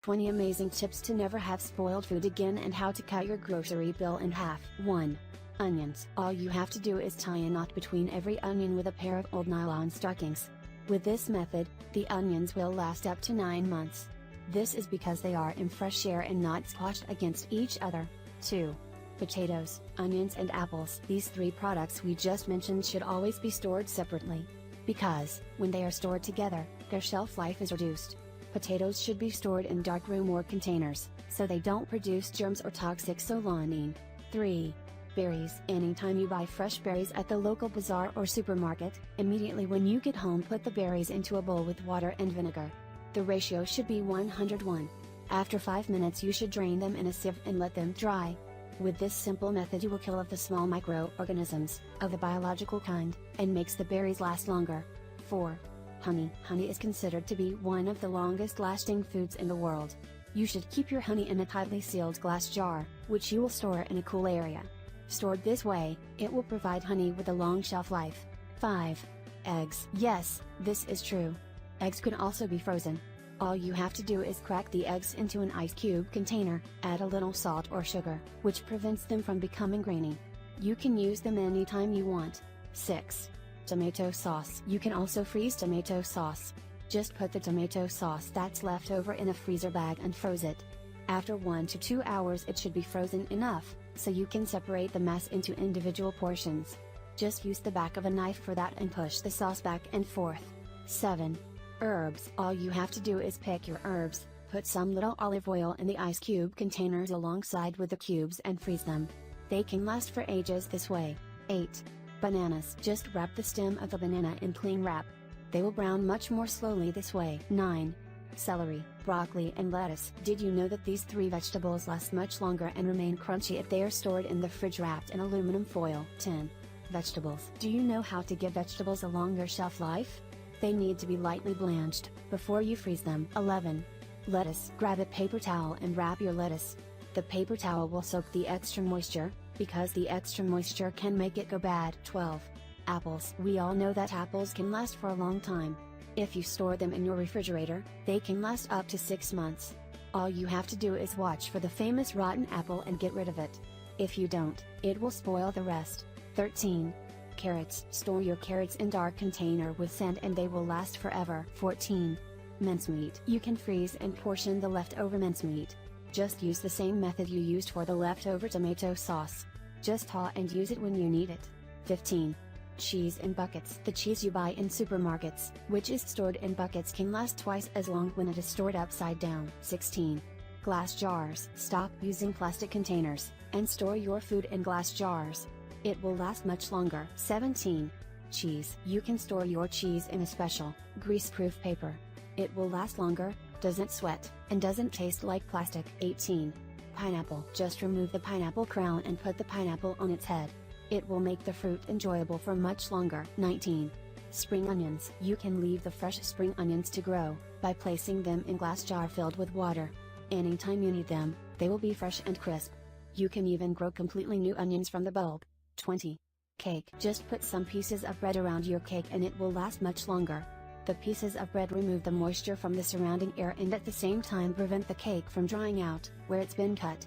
"20 amazing tips to never have spoiled food again and how to cut your grocery bill in half." 1. Onions. All you have to do is tie a knot between every onion with a pair of old nylon stockings. With this method, the onions will last up to 9 months. This is because they are in fresh air and not squashed against each other. 2. Potatoes, onions and apples. These 3 products we just mentioned should always be stored separately. Because, when they are stored together, their shelf life is reduced. Potatoes should be stored in dark room or containers, so they don't produce germs or toxic solanine. 3. Berries. Anytime you buy fresh berries at the local bazaar or supermarket, immediately when you get home put the berries into a bowl with water and vinegar. The ratio should be 101. After 5 minutes you should drain them in a sieve and let them dry. With this simple method you will kill off the small microorganisms, of the biological kind, and makes the berries last longer. 4. Honey. Honey is considered to be one of the longest lasting foods in the world. You should keep your honey in a tightly sealed glass jar, which you will store in a cool area. Stored this way, it will provide honey with a long shelf life. 5. Eggs. Yes, this is true. Eggs could also be frozen. All you have to do is crack the eggs into an ice cube container, add a little salt or sugar, which prevents them from becoming grainy. You can use them anytime you want. 6. Tomato sauce. You can also freeze tomato sauce. Just put the tomato sauce that's left over in a freezer bag and froze it. After 1 to 2 hours it should be frozen enough, so you can separate the mass into individual portions. Just use the back of a knife for that and push the sauce back and forth. 7. Herbs. All you have to do is pick your herbs, put some little olive oil in the ice cube containers alongside with the cubes and freeze them. They can last for ages this way. 8. Bananas. Just wrap the stem of the banana in cling wrap. They will brown much more slowly this way. 9. Celery, broccoli and lettuce. Did you know that these 3 vegetables last much longer and remain crunchy if they are stored in the fridge wrapped in aluminum foil? 10. Vegetables. Do you know how to give vegetables a longer shelf life? They need to be lightly blanched, before you freeze them. 11. Lettuce. Grab a paper towel and wrap your lettuce. The paper towel will soak the extra moisture, because the extra moisture can make it go bad. 12. Apples. We all know that apples can last for a long time. If you store them in your refrigerator, they can last up to 6 months. All you have to do is watch for the famous rotten apple and get rid of it. If you don't, it will spoil the rest. 13. Carrots. Store your carrots in dark container with sand and they will last forever. 14. Mincemeat. You can freeze and portion the leftover mincemeat. Just use the same method you used for the leftover tomato sauce. Just thaw and use it when you need it. 15. Cheese in buckets. The cheese you buy in supermarkets, which is stored in buckets, can last twice as long when it is stored upside down. 16. Glass jars. Stop using plastic containers, and store your food in glass jars. It will last much longer. 17. Cheese. You can store your cheese in a special, grease-proof paper. It will last longer, doesn't sweat, and doesn't taste like plastic. 18. Pineapple. Just remove the pineapple crown and put the pineapple on its head. It will make the fruit enjoyable for much longer. 19. Spring onions. You can leave the fresh spring onions to grow, by placing them in glass jar filled with water. Anytime you need them, they will be fresh and crisp. You can even grow completely new onions from the bulb. 20. Cake. Just put some pieces of bread around your cake and it will last much longer. The pieces of bread remove the moisture from the surrounding air and at the same time prevent the cake from drying out, where it's been cut.